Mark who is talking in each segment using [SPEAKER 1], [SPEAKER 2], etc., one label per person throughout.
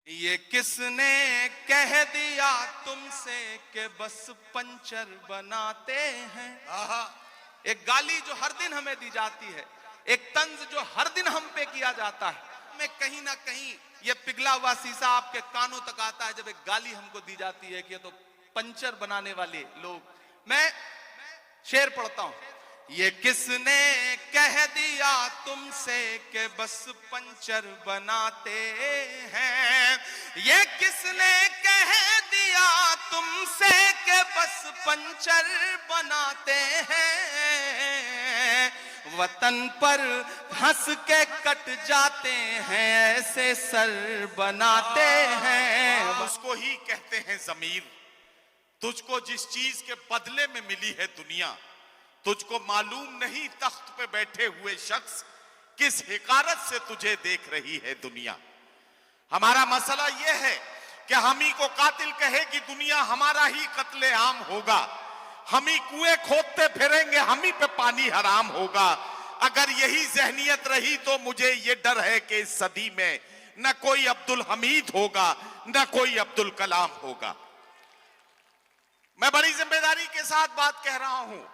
[SPEAKER 1] ये किसने कह दिया तुमसे कि बस पंचर बनाते हैं। एक गाली जो हर दिन हमें दी जाती है, एक तंज जो हर दिन हम पे किया जाता है, में कहीं ना कहीं ये पिघला हुआ शीशा आपके कानों तक आता है जब एक गाली हमको दी जाती है कि ये तो पंचर बनाने वाले लोग। मैं शेर पढ़ता हूं। ये किसने कह दिया तुमसे कि बस पंचर बनाते हैं। ये किसने कह दिया तुमसे कि बस पंचर बनाते हैं। वतन पर हंस के कट जाते हैं, ऐसे सर बनाते हैं।
[SPEAKER 2] उसको ही कहते हैं ज़मीर। तुझको जिस चीज के बदले में मिली है दुनिया, तुझको मालूम नहीं तख्त पे बैठे हुए शख्स किस हिकारत से तुझे देख रही है दुनिया। हमारा मसला यह है कि हम ही को कातिल कहेगी दुनिया, हमारा ही कत्ले आम होगा। हम ही कुएं खोदते फिरेंगे, हम ही पे पानी हराम होगा। अगर यही जहनियत रही तो मुझे ये डर है कि इस सदी में न कोई अब्दुल हमीद होगा, न कोई अब्दुल कलाम होगा। मैं बड़ी जिम्मेदारी के साथ बात कह रहा हूं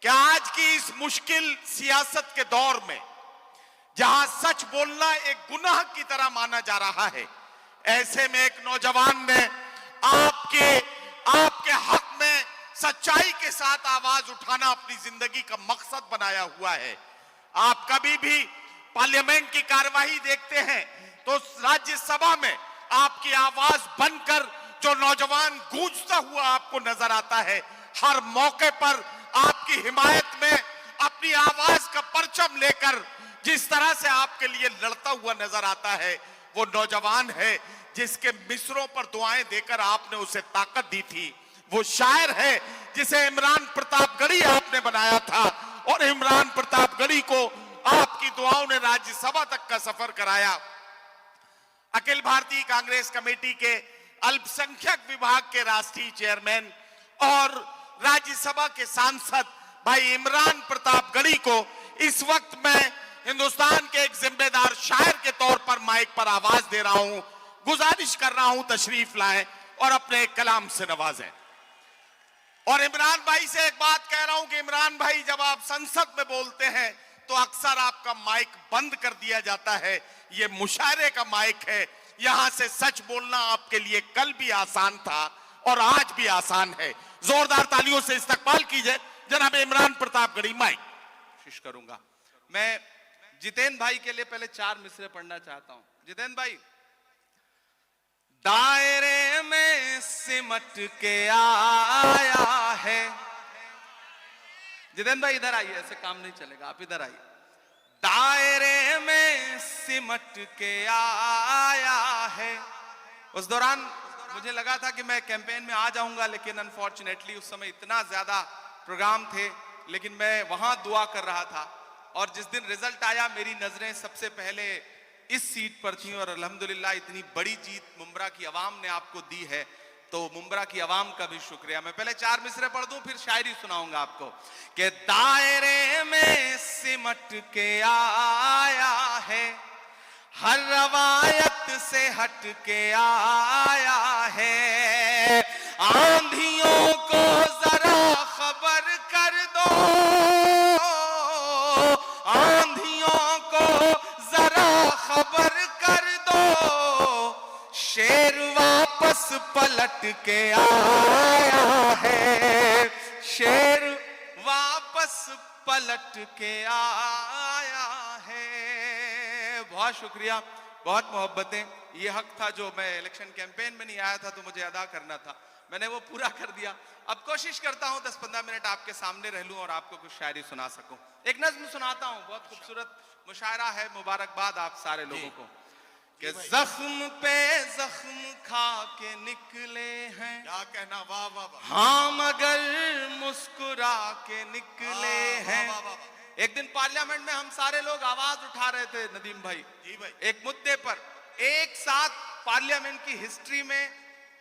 [SPEAKER 2] कि आज की इस मुश्किल सियासत के दौर में, जहां सच बोलना एक गुनाह की तरह माना जा रहा है, ऐसे में एक नौजवान ने आपके हक में सच्चाई के साथ आवाज उठाना अपनी जिंदगी का मकसद बनाया हुआ है। आप कभी भी पार्लियामेंट की कार्यवाही देखते हैं तो राज्यसभा में आपकी आवाज बनकर जो नौजवान गूंजता हुआ आपको नजर आता है। हर मौके पर आपकी हिमायत में अपनी आवाज का परचम लेकर जिस तरह से आपके लिए लड़ता हुआ नजर आता है, वो नौजवान है जिसके मिसरों पर दुआएं देकर आपने उसे ताकत दी थी। वो शायर है जिसे इमरान प्रतापगढ़ी आपने बनाया था, और इमरान प्रतापगढ़ी को आपकी दुआओं ने राज्यसभा तक का सफर कराया। अखिल भारतीय कांग्रेस कमेटी के अल्पसंख्यक विभाग के राष्ट्रीय चेयरमैन और राज्यसभा के सांसद भाई इमरान प्रतापगढ़ी को इस वक्त मैं हिंदुस्तान के एक जिम्मेदार शायर के तौर पर माइक पर आवाज दे रहा हूं। गुजारिश कर रहा हूं तशरीफ लाएं और अपने एक कलाम से नवाजें। और इमरान भाई से एक बात कह रहा हूं कि इमरान भाई, जब आप संसद में बोलते हैं तो अक्सर आपका माइक बंद कर दिया जाता है। ये मुशायरे का माइक है। यहां से सच बोलना आपके लिए कल भी आसान था और आज भी आसान है। जोरदार तालियों से इस्तकबाल कीजिए जनाब इमरान प्रतापगढ़ी। माइक
[SPEAKER 1] कोशिश करूंगा। मैं जितेंद्र भाई के लिए पहले 4 मिसरे पढ़ना चाहता हूं। जितेंद्र भाई, दायरे में सिमट के आया है। जितेंद्र भाई इधर आइए, ऐसे काम नहीं चलेगा, आप इधर आइए। दायरे में सिमट के आया है। उस दौरान मुझे लगा था कि मैं कैंपेन में आ जाऊंगा, लेकिन अनफॉर्चुनेटली उस समय इतना ज्यादा प्रोग्राम थे, लेकिन मैं वहां दुआ कर रहा था। और जिस दिन रिजल्ट आया, मेरी नजरें सबसे पहले इस सीट पर थी, और अल्हम्दुलिल्लाह इतनी बड़ी जीत मुंब्रा की आवाम ने आपको दी है, तो मुंब्रा की आवाम का भी शुक्रिया। मैं पहले 4 मिसरे पढ़ दूं, फिर शायरी सुनाऊंगा आपको। कि दायरे में सिमट के आया है, हर रवायत से हट के आया है। आंधियों को जरा खबर कर दो, आंधियों को जरा खबर कर दो, शेर वापस पलट के आया है, शेर वापस पलट के आया है। बहुत शुक्रिया, बहुत मोहब्बतें। ये हक था जो मैं इलेक्शन कैंपेन में नहीं आया था तो मुझे अदा करना था, मैंने वो पूरा कर दिया। अब कोशिश करता हूं 10-15 मिनट आपके सामने रह लूं और आपको कुछ शायरी सुना सकूं। एक नज्म सुनाता हूं, बहुत खूबसूरत मुशायरा है। मुबारकबाद आप सारे लोगों को। कि जख्म पे जख्म खा के निकले हैं,
[SPEAKER 2] क्या कहना, वाह वाह वाह।
[SPEAKER 1] हाँ मगर मुस्कुरा के निकले हैं। एक दिन पार्लियामेंट में हम सारे लोग आवाज उठा रहे थे नदीम भाई,
[SPEAKER 2] जी भाई,
[SPEAKER 1] एक मुद्दे पर। एक साथ पार्लियामेंट की हिस्ट्री में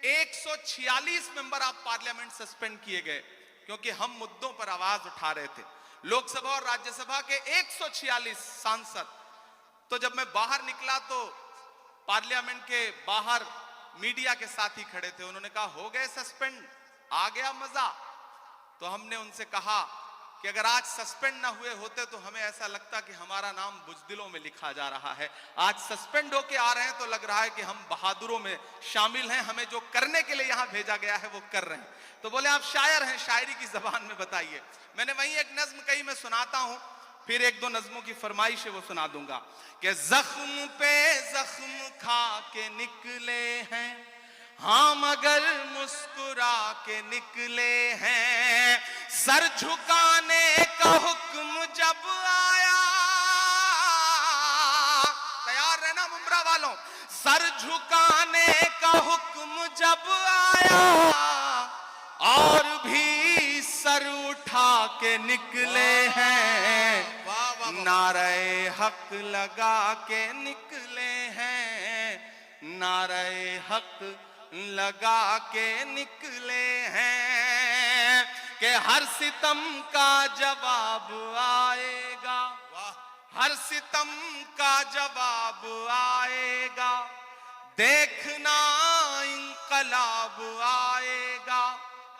[SPEAKER 1] 146 मेंबर ऑफ पार्लियामेंट सस्पेंड किए गए क्योंकि हम मुद्दों पर आवाज उठा रहे थे। लोकसभा और राज्यसभा के 146 सांसद। तो जब मैं बाहर निकला तो पार्लियामेंट के बाहर मीडिया के साथी खड़े थे, उन्होंने कहा हो गए सस्पेंड, आ गया मजा। तो हमने उनसे कहा कि अगर आज सस्पेंड ना हुए होते तो हमें ऐसा लगता कि हमारा नाम बुज़दिलों में लिखा जा रहा है। आज सस्पेंड होके आ रहे हैं तो लग रहा है कि हम बहादुरों में शामिल हैं, हमें जो करने के लिए यहां भेजा गया है वो कर रहे हैं। तो बोले आप शायर हैं, शायरी की जबान में बताइए। मैंने वहीं एक नज्म कही, मैं सुनाता हूं, फिर एक दो नज्मों की फरमाइश है वो सुना दूंगा कि जख्म पे जख्म खा के निकले हैं, हाँ मगर मुस्कुरा के निकले हैं। सर झुकाने का हुक्म जब आया, तैयार रहना मुमरा वालों, सर झुकाने का हुक्म जब आया और भी सर उठा के निकले हैं। नारे हक लगा के निकले हैं, नारे हक लगा के निकले हैं कि हर सितम का जवाब आएगा, हर सितम का जवाब आएगा, देखना इंकलाब आएगा।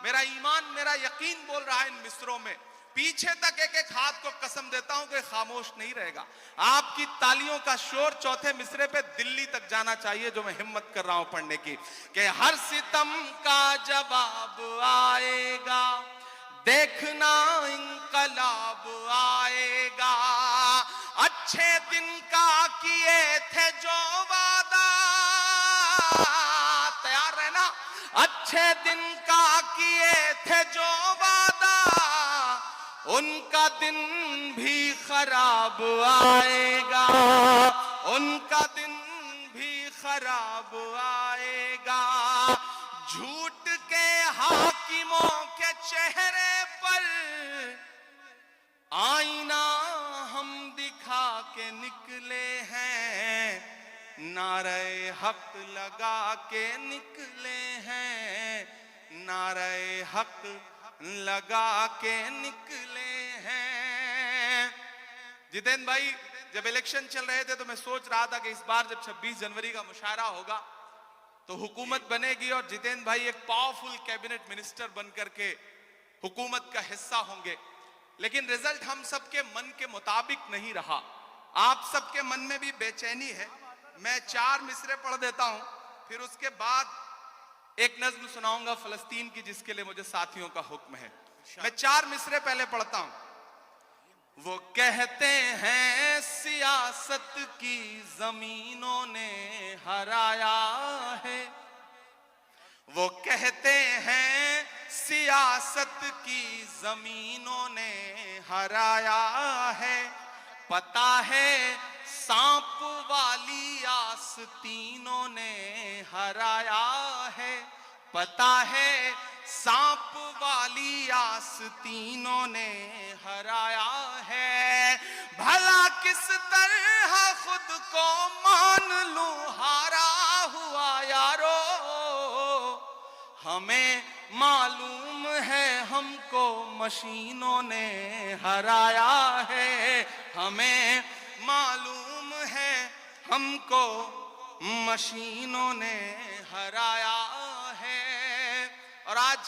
[SPEAKER 1] मेरा ईमान, मेरा यकीन बोल रहा है इन मिसरों में, पीछे तक एक एक हाथ को कसम देता हूं कि खामोश नहीं रहेगा। आपकी तालियों का शोर चौथे मिसरे पे दिल्ली तक जाना चाहिए, जो मैं हिम्मत कर रहा हूं पढ़ने की, कि हर सितम का जवाब आएगा, देखना इंकलाब आएगा। अच्छे दिन का किए थे जो वादा, तैयार रहना, अच्छे दिन का किए थे जो वादा, उनका दिन भी खराब आएगा, उनका दिन भी खराब आएगा। झूठ के हाकिमों के चेहरे पर आईना हम दिखा के निकले हैं, नारे हक लगा के निकले हैं, नारे हक लगा के निकले हैं। जितेंद्र भाई, जब इलेक्शन चल रहे थे तो मैं सोच रहा था कि इस बार जब 26 जनवरी का मुशायरा होगा तो हुकूमत बनेगी और जितेंद्र भाई एक पावरफुल कैबिनेट मिनिस्टर बनकर के हुकूमत का हिस्सा होंगे। लेकिन रिजल्ट हम सबके मन के मुताबिक नहीं रहा, आप सबके मन में भी बेचैनी है। मैं 4 मिसरे पढ़ देता हूं, फिर उसके बाद एक नज्म सुनाऊंगा फलस्तीन की, जिसके लिए मुझे साथियों का हुक्म है। मैं 4 मिसरे पहले पढ़ता हूं। वो कहते हैं सियासत की जमीनों ने हराया है, वो कहते हैं सियासत की जमीनों ने हराया है। पता है सांप वाली आस्तीनों ने हराया है, पता है सांप वाली आस्तीनों ने हराया है। भला किस तरह खुद को मान लूं हारा हुआ यारो, हमें मालूम है हमको मशीनों ने हराया है, हमें मालूम है हमको मशीनों ने हराया है। और आज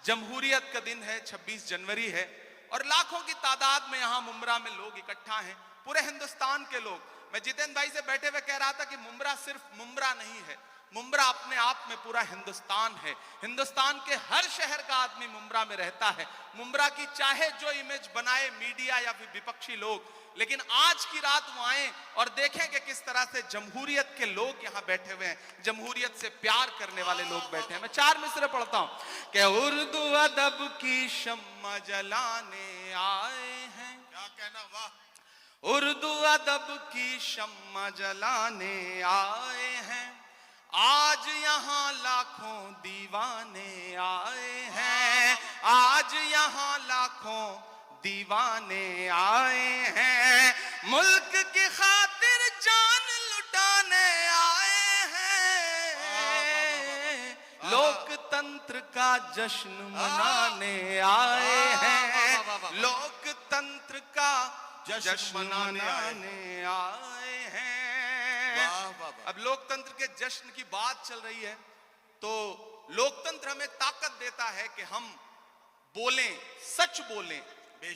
[SPEAKER 1] जमहूरियत का दिन है, 26 जनवरी है, और लाखों की तादाद में यहां मुंब्रा में लोग इकट्ठा हैं, पूरे हिंदुस्तान के लोग। मैं जितेंद्र भाई से बैठे हुए कह रहा था कि मुंब्रा सिर्फ मुंब्रा नहीं है, मुंब्रा अपने आप में पूरा हिंदुस्तान है। हिंदुस्तान के हर शहर का आदमी मुंब्रा में रहता है। मुंब्रा की चाहे जो इमेज बनाए मीडिया या फिर विपक्षी लोग, लेकिन आज की रात वो आए और देखें कि किस तरह से जमहूरियत के लोग यहाँ बैठे हुए हैं, जमहूरियत से प्यार करने वाले लोग बैठे हैं। मैं 4 मिसरे पढ़ता हूं कि उर्दू अदब की शम्मा जलाने आए हैं।
[SPEAKER 2] क्या कहना, वाह।
[SPEAKER 1] उर्दू अदब की शम्मा जलाने आए हैं, आज यहाँ लाखों दीवाने आए हैं, आज यहाँ लाखों दीवाने आए हैं। मुल्क की खातिर जान लुटाने आए हैं, लोकतंत्र का जश्न मनाने आए हैं, लोकतंत्र का जश्न मनाने आए हैं। अब लोकतंत्र के जश्न की बात चल रही है, तो लोकतंत्र हमें ताकत देता है कि हम बोलें, सच बोलें,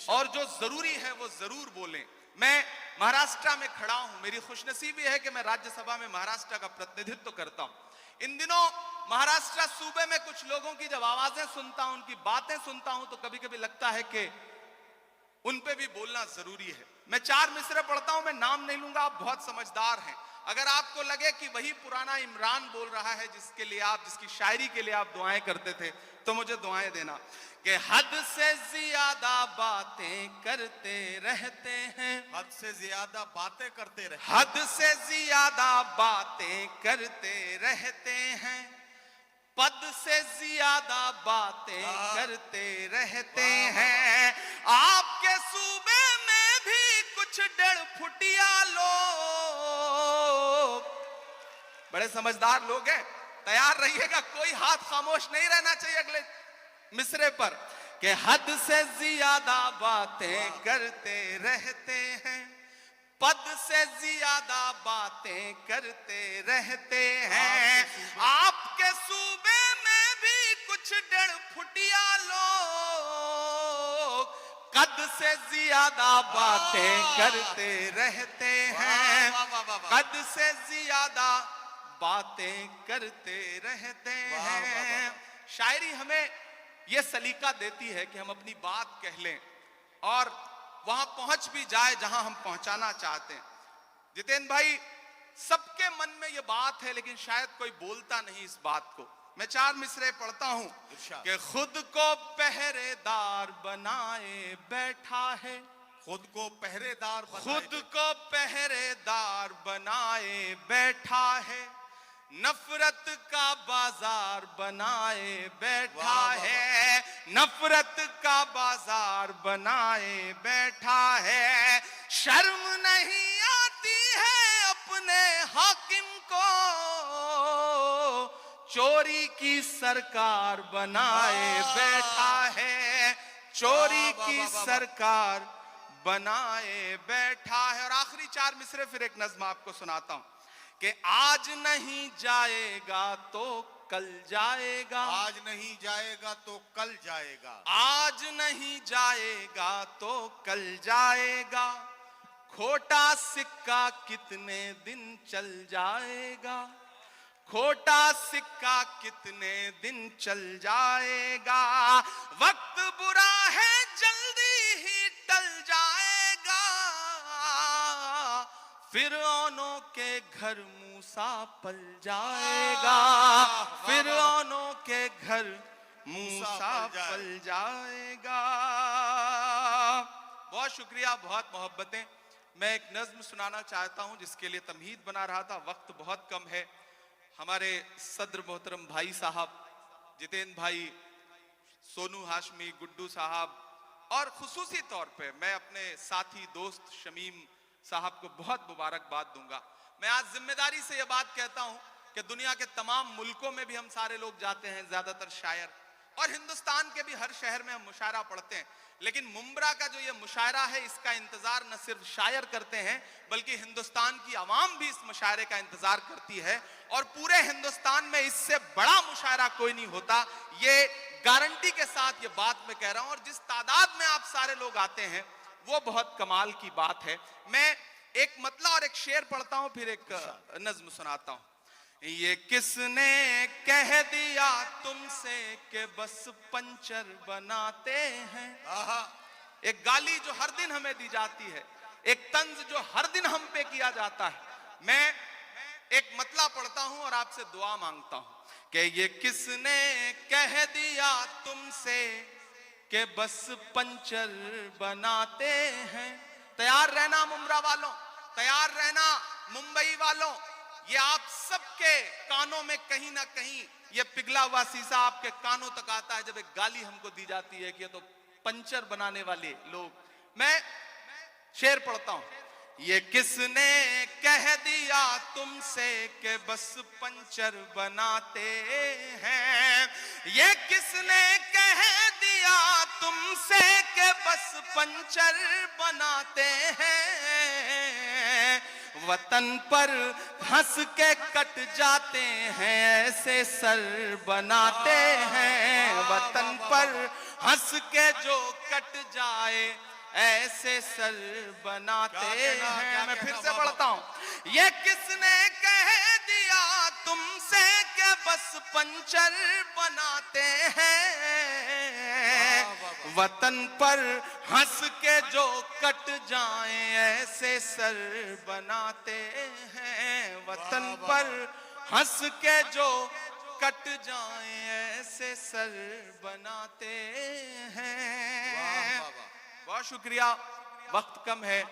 [SPEAKER 1] और जो जरूरी है वो जरूर बोलें। मैं महाराष्ट्र में खड़ा हूं, मेरी खुशनसीबी है कि मैं राज्यसभा में महाराष्ट्र का प्रतिनिधित्व करता हूं। इन दिनों महाराष्ट्र सूबे में कुछ लोगों की जब आवाजें सुनता हूं, उनकी बातें सुनता हूं, तो कभी कभी लगता है कि उन पे भी बोलना जरूरी है। मैं 4 मिसरे पढ़ता हूं, मैं नाम नहीं लूंगा, आप बहुत समझदार हैं। अगर आपको लगे कि वही पुराना इमरान बोल रहा है जिसकी शायरी के लिए आप दुआएं करते थे, तो मुझे दुआएं देना कि हद से ज्यादा बातें करते रहते हैं,
[SPEAKER 2] हद से ज्यादा बातें करते रहते,
[SPEAKER 1] हद से ज्यादा बातें करते रहते हैं, पद से ज्यादा बातें करते रहते हैं। आपके सूबे में भी कुछ 1.5 फुटिया लोग, बड़े समझदार लोग हैं, तैयार रहिएगा, कोई हाथ खामोश नहीं रहना चाहिए अगले मिसरे पर, कि हद से ज्यादा बातें करते रहते हैं, पद से ज्यादा बातें करते रहते हैं। आपके सूबे में भी कुछ 1.5 फुटिया लोग कद से ज्यादा बातें करते रहते हैं, कद से ज्यादा बातें करते रहते हैं। शायरी हमें यह सलीका देती है कि हम अपनी बात कह लें और वहां पहुंच भी जाए जहां हम पहुंचाना चाहते हैं। जितेंद्र भाई, सबके मन में यह बात है, लेकिन शायद कोई बोलता नहीं इस बात को। मैं 4 मिसरे पढ़ता हूं कि खुद को पहरेदार बनाए बैठा है,
[SPEAKER 2] खुद को पहरेदार
[SPEAKER 1] खुद को पहरेदार बनाए बैठा है, नफरत का बाजार बनाए बैठा है, नफरत का बाजार बनाए बैठा है। शर्म नहीं आती है अपने हाकिम को चोरी की सरकार बनाए बैठा है, चोरी की सरकार बनाए बैठा है। और आखिरी 4 मिसरे फिर एक नज्म आपको सुनाता हूं कि आज नहीं जाएगा तो कल जाएगा,
[SPEAKER 2] आज नहीं जाएगा तो कल जाएगा,
[SPEAKER 1] आज नहीं जाएगा तो कल जाएगा, खोटा सिक्का कितने दिन चल जाएगा, खोटा सिक्का कितने दिन चल जाएगा, वक्त बुरा है जल्दी ही टल जाएगा, फिरौनों के घर मूसा पल जाएगा, फिरौनों के घर मूसा पल जाएगा। बहुत शुक्रिया, बहुत मोहब्बतें। मैं एक नज्म सुनाना चाहता हूं जिसके लिए तमहीद बना रहा था, वक्त बहुत कम है। हमारे सदर मोहतरम भाई साहब जितेंद्र भाई, सोनू हाशमी, गुड्डू साहब और खुसूसी तौर पे मैं अपने साथी दोस्त शमीम साहब को बहुत मुबारकबाद दूंगा। मैं आज जिम्मेदारी से यह बात कहता हूं कि दुनिया के तमाम मुल्कों में भी हम सारे लोग जाते हैं, ज्यादातर शायर, और हिंदुस्तान के भी हर शहर में हम मुशायरा पढ़ते हैं, लेकिन मुंब्रा का जो ये मुशायरा है इसका इंतजार न सिर्फ शायर करते हैं बल्कि हिंदुस्तान की आवाम भी इस मुशायरे का इंतजार करती है, और पूरे हिंदुस्तान में इससे बड़ा मुशायरा कोई नहीं होता। ये गारंटी के साथ ये बात मैं कह रहा हूं, और जिस तादाद में आप सारे लोग आते हैं वो बहुत कमाल की बात है। मैं एक मतला और एक शेर पढ़ता हूं, फिर एक नज्म सुनाता हूं। ये किसने कह दिया तुमसे कि बस पंचर बनाते हैं, एक गाली जो हर दिन हमें दी जाती है, एक तंज जो हर दिन हम पे किया जाता है। मैं एक मतला पढ़ता हूं और आपसे दुआ मांगता हूं कि ये किसने कह दिया तुमसे कि बस पंचर बनाते हैं। तैयार रहना मुंब्रा वालों, तैयार रहना मुंबई वालों, ये आप सबके कानों में कहीं ना कहीं ये पिघला हुआ शीशा आपके कानों तक आता है जब एक गाली हमको दी जाती है कि ये तो पंचर बनाने वाले लोग। मैं शेर पढ़ता हूं, ये किसने कह दिया तुमसे कि बस पंचर बनाते हैं, ये किसने कह दिया तुमसे कि बस पंचर बनाते हैं, वतन पर हंस के कट जाते हैं, ऐसे सर बनाते हैं। वतन पर हंस के जो कट जाए, ऐसे सर बनाते हैं। मैं फिर से पढ़ता हूं। ये किसने कह दिया तुमसे कि बस पंचर बनाते हैं। वतन पर हंस के जो कट जाएं, ऐसे सर बनाते हैं। वतन पर हंस के जो कट जाएं, ऐसे सर बनाते हैं। बहुत शुक्रिया, वक्त कम है,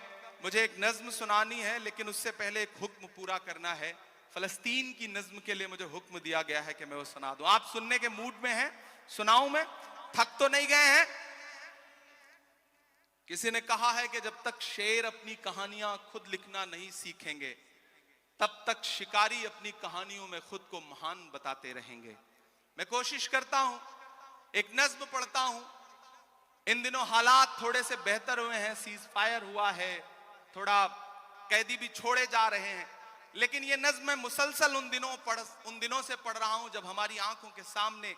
[SPEAKER 1] मुझे एक नज्म सुनानी है, लेकिन उससे पहले एक हुक्म पूरा करना है। फलस्तीन की नज्म के लिए मुझे हुक्म दिया गया है कि मैं वो सुना दूं। आप सुनने के मूड में हैं? सुनाऊं मैं? थक तो नहीं गए हैं? किसी ने कहा है कि जब तक शेर अपनी कहानियां खुद लिखना नहीं सीखेंगे, तब तक शिकारी अपनी कहानियों में खुद को महान बताते रहेंगे। मैं कोशिश करता हूं, एक नज्म पढ़ता हूं। इन दिनों हालात थोड़े से बेहतर हुए हैं, सीज फायर हुआ है, थोड़ा कैदी भी छोड़े जा रहे हैं, लेकिन ये नज्म मैं मुसलसल उन दिनों से पढ़ रहा हूं जब हमारी आंखों के सामने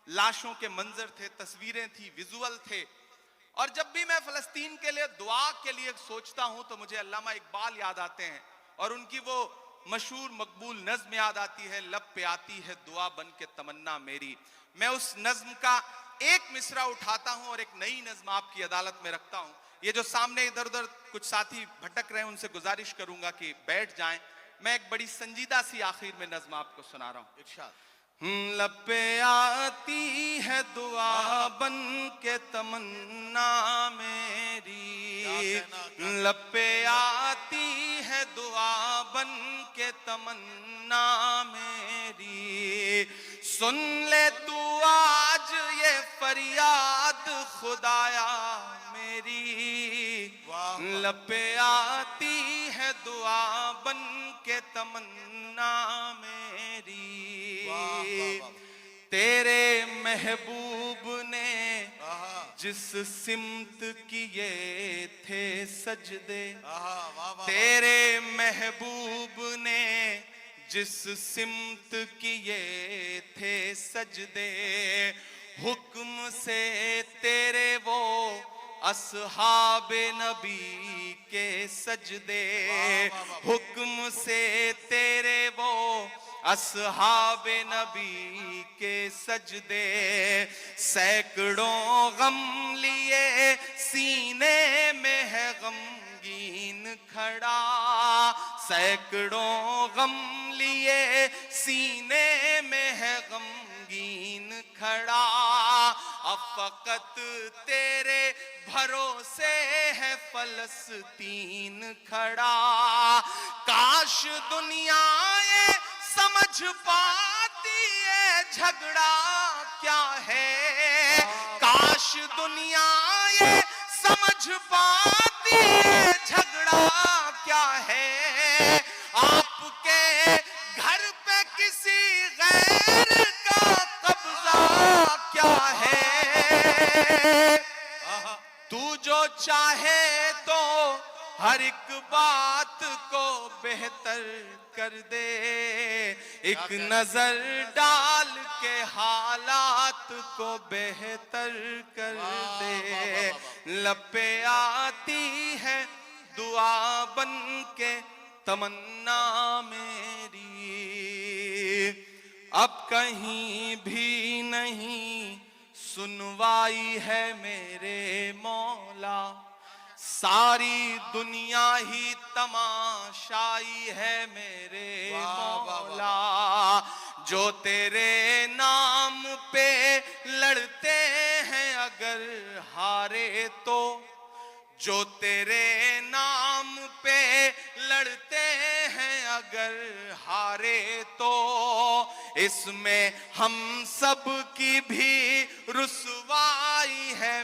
[SPEAKER 1] लाशों के मंजर थे, तस्वीरें थी, विजुअल थे। और जब भी मैं फलस्तीन के लिए दुआ के लिए सोचता हूं तो मुझे अल्लामा इकबाल याद आते हैं और उनकी वो मशहूर मकबूल नज्म याद आती है, लब पे आती है दुआ बन के तमन्ना मेरी। मैं उस नज्म का एक मिसरा उठाता हूं और एक नई नज्म आपकी अदालत में रखता हूं। ये जो सामने इधर उधर कुछ साथी भटक रहे हैं, उनसे गुजारिश करूंगा कि बैठ जाएं। मैं एक बड़ी संजीदा सी आखिर में नज्म आपको सुना रहा हूं। इरशाद। लब पे आती है दुआ बन के तमन्ना मेरी, लब पे आती है दुआ बन के तमन्ना मेरी। सुन ले तू आज ये फरियाद खुदाया मेरी, लब पे आती है दुआ बन के तमन्ना मेरी। तेरे महबूब ने जिस सिमत किए थे सजदे, तेरे महबूब ने जिस सिमत किए थे सजदे, हुक्म से तेरे वो असहाबे नबी के सजदे, हुक्म से तेरे वो असहाबे नबी के सजदे। सैकड़ों गम लिए सीने में है गमगीन खड़ा, सैकड़ों गम लिए सीने में है गमगीन खड़ा। अब फकत तेरे भरोसे है फलस्तीन खड़ा। काश दुनिया ये समझ पाती है झगड़ा क्या है, काश दुनिया ये समझ पाती है झगड़ा क्या है। आपके घर पे किसी गैर का कब्जा क्या है। तू जो चाहे तो हर एक बात को बेहतर कर दे, एक नजर डाल के हालात को बेहतर कर दे। लब पे आती है दुआ बन के तमन्ना मेरी, अब कहीं भी नहीं सुनवाई है मेरे मौला। सारी दुनिया ही तमाशाई है मेरे मौला। जो तेरे नाम पे लड़ते हैं अगर हारे तो, जो तेरे नाम पे लड़ते हैं अगर हारे तो, इसमें हम सब की भी रुसवाई है।